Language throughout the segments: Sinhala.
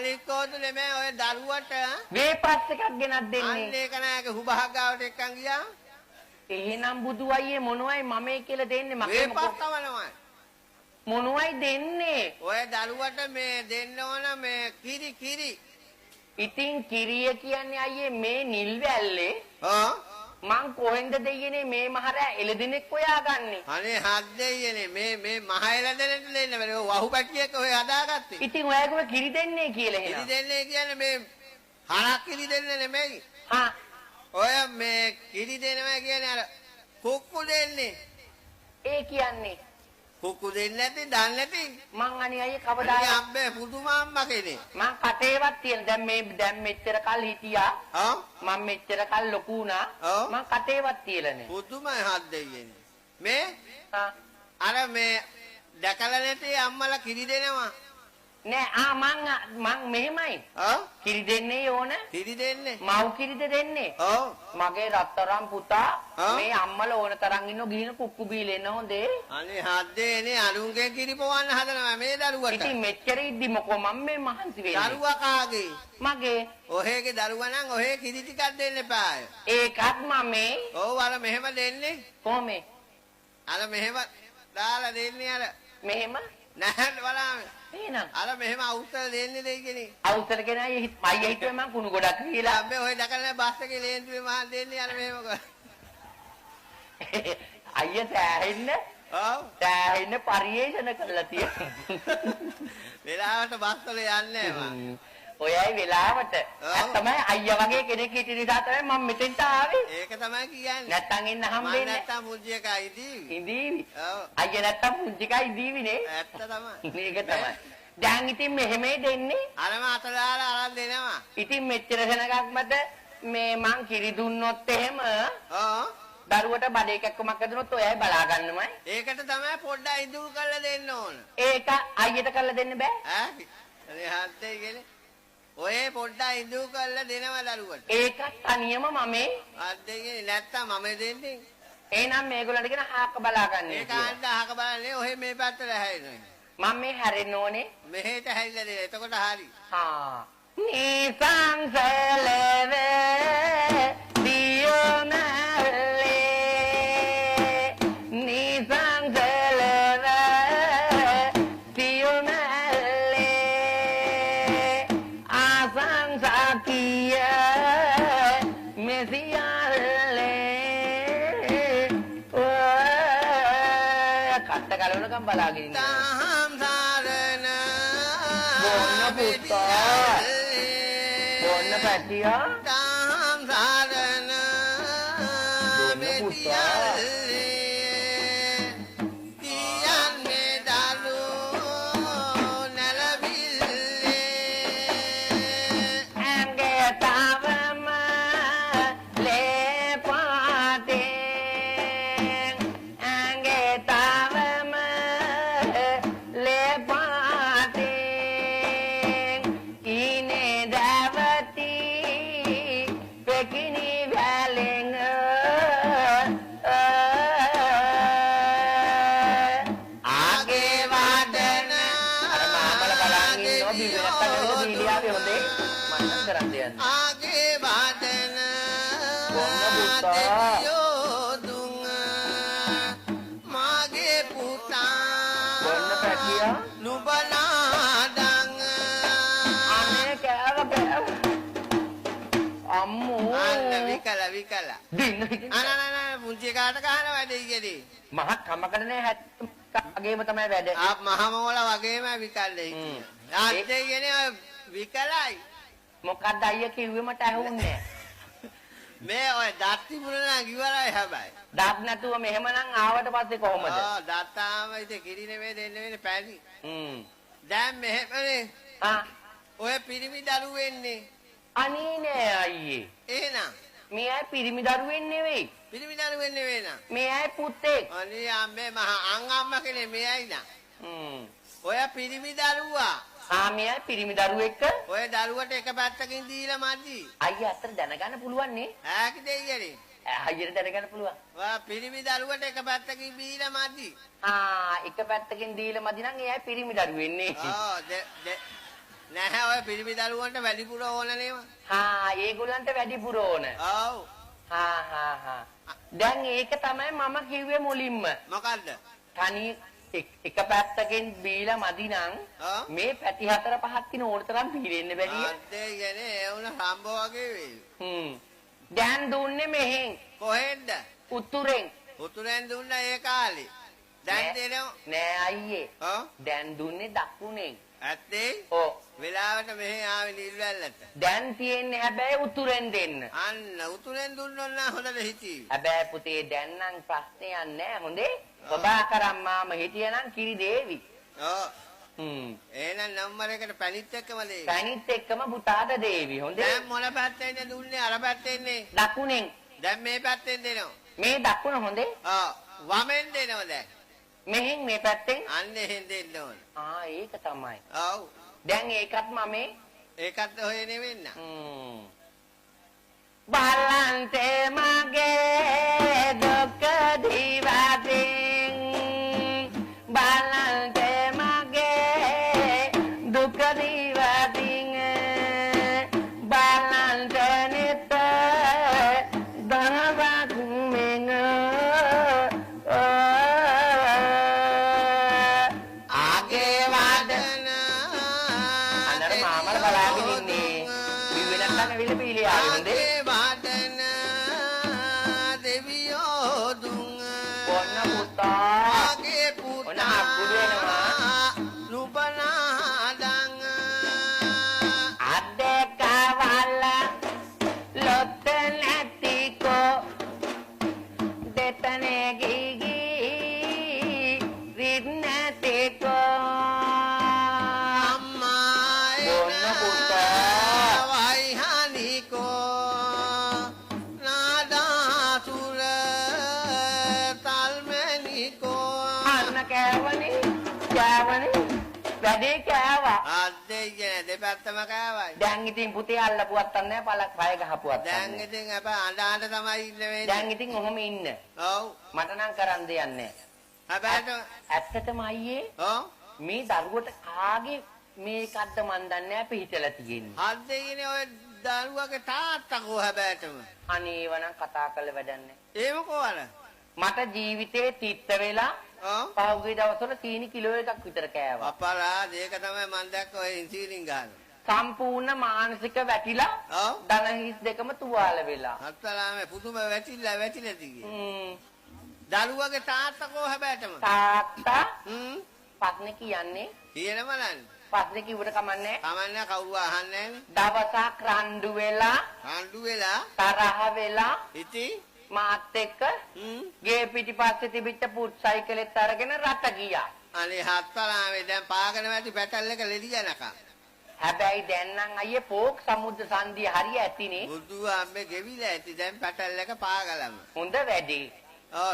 පලික්කෝතුලේ මේ ඔය දරුවට වේපස් එකක් ගෙනත් දෙන්නේ. අන්න ඒක නෑ හුබහගාවට එක්කන් ගියා. එහෙනම් බුදු අයියේ මොනවයි මමේ කියලා දෙන්නේ මගේ වේපස් තමනවා. මොනවයි දෙන්නේ? ඔය දරුවට මේ දෙන්න ඕන මේ කිරි. ඉතින් කිරිය කියන්නේ අයියේ මේ නිල් වැල්ලේ මං කොහෙන්ද දෙයනේ මේ මහරෑ එළදිනෙක් හොයාගන්නේ. අනේ හත් දෙයනේ මේ මහ එළදෙනට දෙන්න බෑ. වහු පැටියෙක් ඔය හදාගත්තේ. ඉතින් ඔයාගම කිරි දෙන්නේ කියලා එහෙනම්. කිරි දෙන්නේ කියන්නේ මේ හරක් කිරි දෙන්නේ නෙමෙයි. හා ඔය මේ කිරි දෙනවා කියන්නේ අර කුක්කු දෙන්නේ. ඒ කියන්නේ කුක්කු දෙන්නේ නැති දන්නේ නැති. මං අනේ අයියේ කවදාද අම්බේ පුදුමම්මා කෙනේ. මං කටේවත් තියෙන දැන් මෙච්චර කල් හිටියා. මං මෙච්චර කල් ලොකු වුණා. මං කටේවත් තියලා නෑ. පුදුමයි හත් දෙයනේ. මේ අර මේ දැකලා නැති අම්මලා කිරි දෙනවා. නෑ මං මෙහෙමයි. කිරි දෙන්නේ ඕන. කිරි දෙන්නේ. මව් කිරිද දෙන්නේ. මගේ රත්තරන් පුතා මේ අම්මලා ඕන තරම් ඉන්නෝ ගිහින කුක්කු බීලා එන්න හොඳේ. අනේ හද්දේනේ අරුන්ගෙන් කිරි පොවන්න හදනවා මේ දරුවට. ඉතින් මෙච්චර ඉද්දි මොකෝ මම මේ මහන්සි වෙන්නේ. දරුවා කාගේ? මගේ. ඔහේගේ දරුවා නම් ඔහේ කිරි ටිකක් දෙන්න එපාය. ඒකත් මමේ. ඔව් අර මෙහෙම දෙන්නේ. කොහොමේ? අර මෙහෙම දාලා දෙන්නේ අර. මෙහෙම? නැහැ බලන්න. එහෙනම් අර මෙහෙම අවුස්සල දෙන්නේ දෙයිනේ. අවුස්සල කෙනා අයියා හිතුවේ මං කුණු ගොඩක් කියලා. අම්බේ ඔය දැකලා බස් එකේ ලේන්තුවේ මහල් දෙන්නේ අර මෙහෙම කර. අයියා සෑහෙන්න සෑහෙන්න පරිේෂණ කරලා තියෙනවා. වෙලාවට බස් වල යන්නේ නැහැ ඔයයි වෙලාවට. තමයි අයියා වගේ කෙනෙක් හිටිය නිසා තමයි මම මෙතෙන්ට ආවේ. ඒක තමයි කියන්නේ. නැත්තම් එන්න හම්බෙන්නේ නැහැ. නැත්තම් මුජ්ජිකයි දීවි. ඉදීවි. ඔව්. අයියා නැත්තම් මුජ්ජිකයි දීවිනේ. ඇත්ත තමයි. මේක තමයි. දැන් ඉතින් මෙහෙමයි දෙන්නේ. අරම අතලාලා අරන් දෙනවා. ඉතින් මෙච්චර සෙනගක් මත මේ මං කිරි දුන්නොත් එහෙම දරුවට බඩේ කැක්කමක් හදුනොත් ඔයයි බලා ගන්නමයි. ඒකට තමයි පොඩ්ඩක් ඉඳුල් කරලා දෙන්න ඕන. ඒක අයියට කරලා දෙන්න බෑ. ඈ? අනේ හත්තේ කියන්නේ ඔය පොඩ්ඩක් ඉඳුල් කරලා දෙනවා දරුවට. ඒකත් තනියම මමේ. හත්තේ කියන්නේ නැත්තම් මම දෙන්නේ. එහෙනම් මේගොල්ලන්ට කියන හාක බලා ගන්න. ඒක අහන්න අහක බලන්නේ ඔහෙ මේ පැත්තට හැරෙනවා. මම මේ හැරෙන්න ඕනේ. මෙහෙට හැරිලා දෙන්න. එතකොට හරි. හා. නිසංසලවේ දියෝනලේ නිසංසලවේ දියෝනලේ ආසංසකිය මෙසියල්ලේ කට්ට කලවනකම් බලාගෙන ඉන්න. Bồn nó phải tía Tam Saran Bồn nó bụt đó Tiyan me daru Nalabille Em ghé ta với ma Lê phá tiền Em ghé ta với ma Lê phá tiền Ine davati Pekini valing Age vadana Ada maamala balangin no biwinatan nila biliyapi hundi Manang garantian Age vadana Bonna buta Yodunga Mage puta Bonna pekiya Nubana danga Ane kaya kaya Ammu Anna vikala vikala Dino ikin අනනන පුංචි කාට ගහන වැඩේ ඉගෙදී. මහත් කමකට නෑ වගේම තමයි වැඩ. මහමෝල වගේම විකල්ලේ ඉන්නේ. ආත්තේ කියන්නේ විකලයි. මොකක්ද අයියා කිව්වේ මට ඇහුන්නේ මේ ඔය දත් තිබුණා නම් ඉවරයි හැබැයි. දත් නැතුව මෙහෙමනම් ආවට පස්සේ කොහොමද? දත්තාම ඉතින් කිරි නෙමෙයි දෙන්න වෙන්නේ පැණි. දැන් මෙහෙමනේ. ඔය පිරිමි දරුවෝ එන්නේ. අනේ නෑ අයියේ. එහෙනම් මේ අය පිරිමි දරුවෙන් නෙවෙයි. පිරිමි දරුවෝ නෙවෙයි නං. මේ අය පුතෙක්. අනේ අම්මේ මහා අම්මා කෙනේ මේ අය නං. ඔය පිරිමි දරුවා. මේ අය පිරිමි දරුවෙක්. ඔය දරුවට එක පැත්තකින් දීලා මදි. අයියා අතට දැනගන්න පුළුවන් නේ. ඈක දෙයියනේ. අයියට දැනගන්න පුළුවන්. වා පිරිමි දරුවට එක පැත්තකින් බීලා මදි. එක පැත්තකින් දීලා මදි නම් ඒ අය පිරිමි දරුවෙන්නේ. නෑ ඔය පිරිමි දරුවන්ට වැඩිපුර ඕන නේම. ඒගොල්ලන්ට වැඩිපුර ඕන. ඔව්. දැන් ඒක තමයි මම කිව්වේ මුලින්ම. මොකද්ද? තනි එක පැත්තකින් බීලා මදි නම් මේ පැති 4 5ක් තින ඕන තරම් බීරෙන්න බැරිය. අද්දේ කියන්නේ ඒ වුණ රම්බෝ වගේ වෙයි. දැන් දුන්නේ මෙහෙන්. කොහෙන්ද? උතුරෙන්. උතුරෙන් දුන්නා ඒ කාලේ. දැන් දෙනව නෑ අයියේ. දැන් දුන්නේ දකුණෙන්. ඇත්තේ? ඔව්. වෙලාවට මෙහෙ ආවේ නිල්වැල්ලට. දැන් තියෙන්නේ හැබැයි උතුරෙන් දෙන්න. අන්න උතුරෙන් දුන්නොත් නම් හොඳට හිතී. හැබැයි පුතේ දැන් නම් ප්‍රශ්නයක් නෑ හොඳේ. ඔබා කරන් මාම හිටියනම් කිරි දේවි. ඔව්. එහෙනම් නම්බර එකට පැණිත් එක්කම දේවි. පැණිත් එක්කම පුතාට දේවි හොඳේ. දැන් මොන පැත්තෙන්ද දුන්නේ? අර පැත්තෙන්නේ. දකුණෙන්. දැන් මේ පැත්තෙන් දෙනවා. මේ දකුණ හොඳේ. වමෙන් දෙනවා දැන්. මෙහෙන් මේ පැත්තෙන් අන්න එහෙන් දෙන්න ඕන. ඒක තමයි. ඔව්. දැන් ඒකත් මම ඒකත් හොය නෙවෙන්න. බලන්තේ මගේ දුක දිවදින් බලන්තේ මගේ දුක දිවදින් බලන්තේ නිත දනවක් මෙංග වැඩේ කෑවා. අද්දේ කියන්නේ දෙපැත්තම කෑවයි. දැන් ඉතින් පුතේ අල්ලපුවත් නැහැ පළක් පය ගහපුවත්. දැන් ඉතින් අප අඬාට තමයි ඉන්න වෙන්නේ. දැන් ඉතින් ඔහොම ඉන්න. ඔව්. මට නම් කරන්න දෙයක් නැහැ. හැබැයි ඇත්තටම අයියේ. මේ දරුවට කාගේ මේකක්ද මන් දන්නේ නැහැ පිහිටලා තියෙන්නේ. අද්දේ කියන්නේ ඔය දරුවගේ තාත්තා කෝ හැබැයිටම. අනේ වනම් කතා කරලා වැඩක් නැහැ. ඒ මොකෝ අර? මට ජීවිතේ තිත්ත වෙලා පහුගිය දවස්වල සීනි කිලෝ එකක් විතර කෑවා. අපරාධ ඒක තමයි මම දැක්ක ඔය ඉන්සිලින් ගන්න. සම්පූර්ණ මානසික වැටිලා දන හිස් දෙකම තුවාල වෙලා. අත්තලාමේ පුදුම වැටිලා තියෙන්නේ. දරුවගේ තාත්තා කෝ හැබැයිටම. තාත්තා පස්නේ කියන්නේ කියනම නන්නේ. පස්නේ කිව්වට කමන්නේ. කමන්නේ කවුරු අහන්නේ දවසක් රණ්ඩු වෙලා තරහ වෙලා ඉතින් මාත් එක්ක ගේ පිටිපස්සේ තිබිච්ච පුට් සයිකලෙත් අරගෙන රට ගියා. අනේ හත්තලාමේ දැන් පාගන වැටි පැටල් එක ලෙඩියනකම්. හැබැයි දැන් නම් අයියේ පෝක් සමුද්‍ර සංධිය හරිය ඇතිනේ. බුදු අම්මේ ගෙවිලා ඇති දැන් පැටල් එක පාගලම. හොඳ වැඩේ.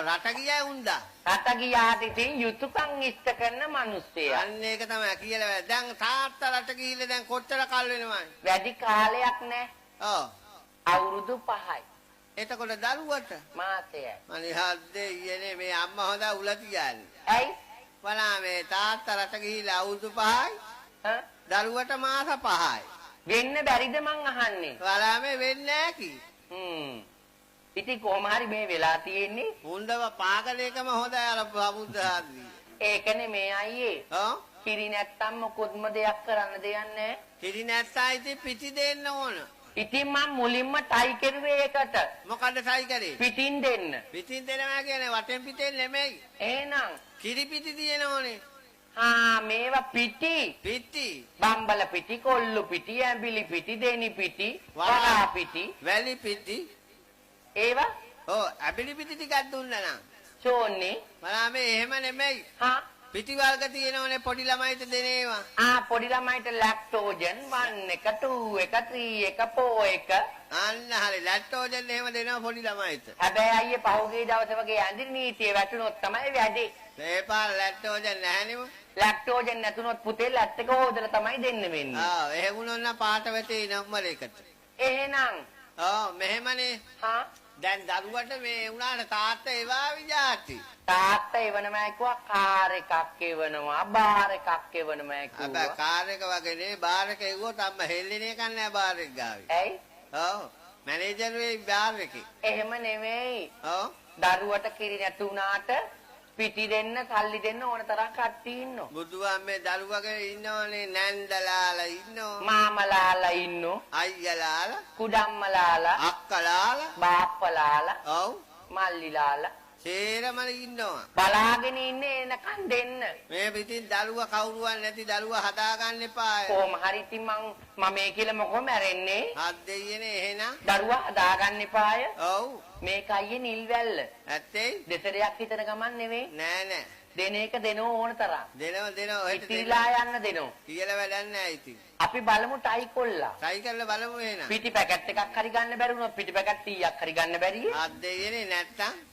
රට ගියා උන්දා. රට ගියාට ඉතින් යුතුයකම් ඉෂ්ට කරන මිනිස්සයා. අන්න ඒක තමයි කියලා. දැන් තාත්තා රට ගිහිල්ලා දැන් කොච්චර කල් වෙනවද? වැඩි කාලයක් නැහැ. අවුරුදු 5යි. එතකොට දරුවට මාසයයි. මනේ හද්දේ ඊයේ මේ අම්මා හොඳ උල තියන්නේ. ඇයි? වලා මේ තාත්තා රට ගිහිල්ලා අවුරුදු 5යි. දරුවට මාස 5යි. වෙන්න බැරිද මං අහන්නේ? වලා මේ වෙන්නේ නැහැ කි. ඉතින් කොහොම හරි මේ වෙලා තියෙන්නේ. හොඳව පාගලේකම හොඳයි අර බබුද්දාදී. ඒකනේ මේ අයියේ. කිරි නැත්තම් මොකොත්ම දෙයක් කරන්න දෙයක් නැහැ. කිරි නැත්තම් ඉතින් පිටි දෙන්න ඕන. ඉතින් මම මුලින්ම ටයි කරුවේ ඒකට. මොකද්ද ටයි කරේ? පිටින් දෙන්න. පිටින් දෙනවා කියන්නේ වටෙන් පිටෙන් නෙමෙයි. එහෙනම් කිරි පිටි තියෙනෝනේ. මේවා පිටි. පිටි. බම්බල පිටි, කොල්ලු පිටි, ඇඹිලි පිටි, දෙනි පිටි, වරා පිටි, වැලි පිටි. ඒවා? ඇඹිලි පිටි ටිකක් දුන්නා නම්. චෝන්නේ. මලා මේ එහෙම නෙමෙයි. පිටි වර්ග තියෙනවනේ පොඩි ළමයිට දෙන ඒවා. පොඩි ළමයිට ලැක්ටෝජන් 1 එක 2 එක 3 එක 4 එක. අන්න හරි ලැක්ටෝජන් එහෙම දෙනවා පොඩි ළමයිට. හැබැයි අයියේ පහුගිය දවසේ වගේ ඇඳින් නීතිය වැටුනොත් තමයි වැඩේ. මේ පාර ලැක්ටෝජන් නැහැනෙම. ලැක්ටෝජන් නැතුනොත් පුතේ ලැත් එක හොදලා තමයි දෙන්න වෙන්නේ. එහෙම වුණොත් නම් පාට වැටේ නම්බරයකට. එහෙනම් මෙහෙමනේ. දැන් දරුවට මේ උනාට තාත්තා ඒවා විජාති. තාත්තා එවනමයි කිව්වා කාර් එකක් එවනවා බාර් එකක් එවනමයි කිව්වා. අපේ කාර් එක වගේ නේ බාර් එක එව්වොත් අම්ම හෙල්ලෙන්නේ නැහැ බාර් එක ගාවේ. ඇයි? ඔව් මැනේජර් වෙයි බාර් එකේ. එහෙම නෙමෙයි. ඔව් දරුවට කිරි නැති වුණාට පිටි දෙන්න සල්ලි දෙන්න ඕන තරම් කට්ටිය ඉන්නවා. බුදුහාමේ දරුවගේ ඉන්නවනේ නැන්දලාලා ඉන්නවා. මාමලාලා ඉන්නෝ. අයියලාලා කුඩම්මලාලා. අක්කලාලා. බාප්පලාලා. ඔව් මල්ලිලාලා. සේරම ඉන්නවා. බලාගෙන ඉන්නේ එනකන් දෙන්න. මේ පිටින් දරුවා කවුරුවත් නැති දරුවා හදාගන්න එපා. කොහොම හරි ඉතින් මම මේ කියලා මොකෝ මැරෙන්නේ? හත් දෙයියනේ එහෙනම්. දරුවා හදාගන්න එපාය. ඔව්. මේක අයියේ නිල්වැල්ල. ඇත්තේ? දෙතරයක් හිතන ගමන් නෙවෙයි. නෑ නෑ. දෙන එක දෙනෝ ඕන තරම්. දෙනව ඔහෙට ඉතිරිලා යන්න දෙනෝ. කියලා වැඩක් නෑ ඉතින්. අපි බලමු ටයි කොල්ලා. try කරලා බලමු එහෙනම්. පිටි පැකට් එකක් හරි ගන්න බැරි වුණා. පිටි පැකට් 100ක් හරි ගන්න බැරියේ. හත් දෙයියනේ නැත්තම්.